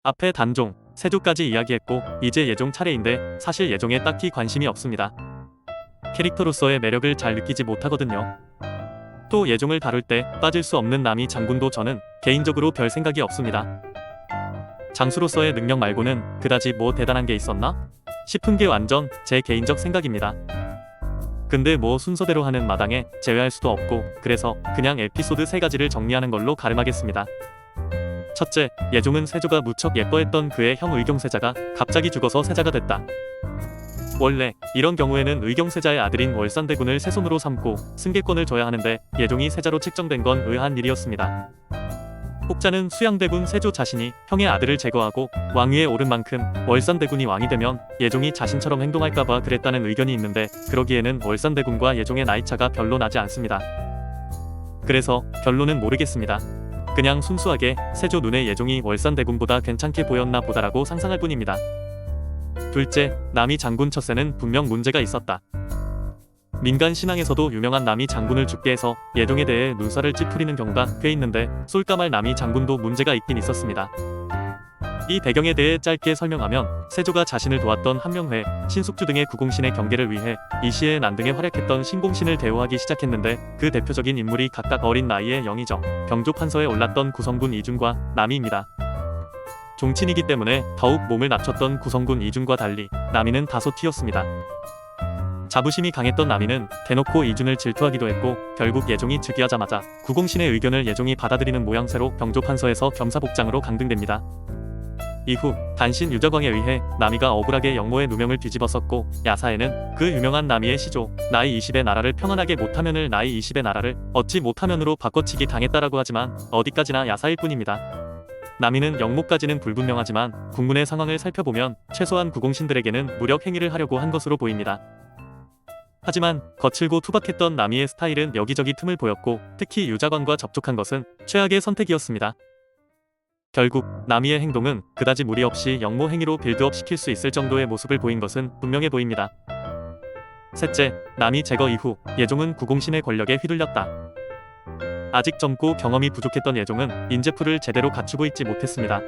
앞에 단종, 세조까지 이야기했고 이제 예종 차례인데 사실 예종에 딱히 관심이 없습니다. 캐릭터로서의 매력을 잘 느끼지 못하거든요. 또 예종을 다룰 때 빠질 수 없는 남이 장군도 저는 개인적으로 별 생각이 없습니다. 장수로서의 능력 말고는 그다지 뭐 대단한 게 있었나? 싶은 게 완전 제 개인적 생각입니다. 근데 뭐 순서대로 하는 마당에 제외할 수도 없고 그래서 그냥 에피소드 3가지를 정리하는 걸로 가름하겠습니다. 첫째, 예종은 세조가 무척 예뻐했던 그의 형 의경세자가 갑자기 죽어서 세자가 됐다. 원래 이런 경우에는 의경세자의 아들인 월산대군을 세손으로 삼고 승계권을 줘야 하는데 예종이 세자로 책정된 건 의아한 일이었습니다. 혹자는 수양대군 세조 자신이 형의 아들을 제거하고 왕위에 오른 만큼 월산대군이 왕이 되면 예종이 자신처럼 행동할까봐 그랬다는 의견이 있는데 그러기에는 월산대군과 예종의 나이차가 별로 나지 않습니다. 그래서 결론은 모르겠습니다. 그냥 순수하게 세조 눈에 예종이 월산대군보다 괜찮게 보였나 보다라고 상상할 뿐입니다. 둘째, 남이 장군 첫 세는 분명 문제가 있었다. 민간 신앙에서도 유명한 남이 장군을 죽게 해서 예종에 대해 눈살을 찌푸리는 경우가 꽤 있는데 쏠까말 남이 장군도 문제가 있긴 있었습니다. 이 배경에 대해 짧게 설명하면 세조가 자신을 도왔던 한명회, 신숙주 등의 구공신의 경계를 위해 이 시에 난등에 활약했던 신공신을 대우하기 시작했는데 그 대표적인 인물이 각각 어린 나이에 영의정, 병조판서에 올랐던 구성군 이준과 남이입니다. 종친이기 때문에 더욱 몸을 낮췄던 구성군 이준과 달리 남이는 다소 튀었습니다. 자부심이 강했던 남이는 대놓고 이준을 질투하기도 했고 결국 예종이 즉위하자마자 구공신의 의견을 예종이 받아들이는 모양새로 병조판서에서 겸사복장으로 강등됩니다. 이후 단신 유자광에 의해 남이가 억울하게 영모의 누명을 뒤집었었고 야사에는 그 유명한 남이의 시조 나이 20의 나라를 평안하게 못하면을 나이 20의 나라를 얻지 못하면으로 바꿔치기 당했다라고 하지만 어디까지나 야사일 뿐입니다. 남이는 영모까지는 불분명하지만 국문의 상황을 살펴보면 최소한 구공신들에게는 무력 행위를 하려고 한 것으로 보입니다. 하지만 거칠고 투박했던 남이의 스타일은 여기저기 틈을 보였고 특히 유자광과 접촉한 것은 최악의 선택이었습니다. 결국 남이의 행동은 그다지 무리 없이 영모 행위로 빌드업 시킬 수 있을 정도의 모습을 보인 것은 분명해 보입니다. 셋째, 남이 제거 이후 예종은 구공신의 권력에 휘둘렸다. 아직 젊고 경험이 부족했던 예종은 인재풀을 제대로 갖추고 있지 못했습니다.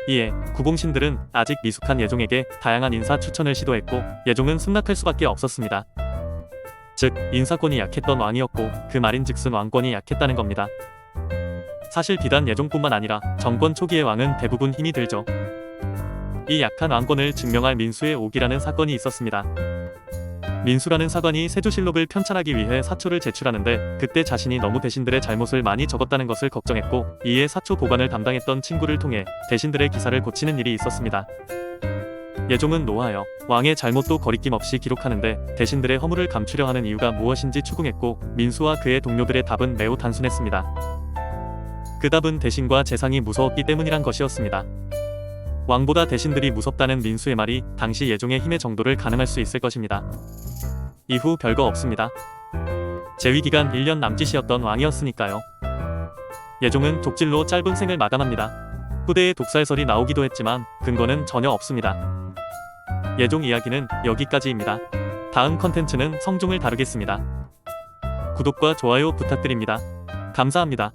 이에 구공신들은 아직 미숙한 예종에게 다양한 인사 추천을 시도했고 예종은 승낙할 수밖에 없었습니다. 즉 인사권이 약했던 왕이었고 그 말인즉슨 왕권이 약했다는 겁니다. 사실 비단 예종뿐만 아니라 정권 초기의 왕은 대부분 힘이 들죠. 이 약한 왕권을 증명할 민수의 옥이라는 사건이 있었습니다. 민수라는 사관이 세조실록을 편찬하기 위해 사초를 제출하는데 그때 자신이 너무 대신들의 잘못을 많이 적었다는 것을 걱정했고 이에 사초 보관을 담당했던 친구를 통해 대신들의 기사를 고치는 일이 있었습니다. 예종은 노하여 왕의 잘못도 거리낌 없이 기록하는데 대신들의 허물을 감추려 하는 이유가 무엇인지 추궁했고 민수와 그의 동료들의 답은 매우 단순했습니다. 그 답은 대신과 재상이 무서웠기 때문이란 것이었습니다. 왕보다 대신들이 무섭다는 민수의 말이 당시 예종의 힘의 정도를 가늠할 수 있을 것입니다. 이후 별거 없습니다. 재위기간 1년 남짓이었던 왕이었으니까요. 예종은 족질로 짧은 생을 마감합니다. 후대에 독살설이 나오기도 했지만 근거는 전혀 없습니다. 예종 이야기는 여기까지입니다. 다음 컨텐츠는 성종을 다루겠습니다. 구독과 좋아요 부탁드립니다. 감사합니다.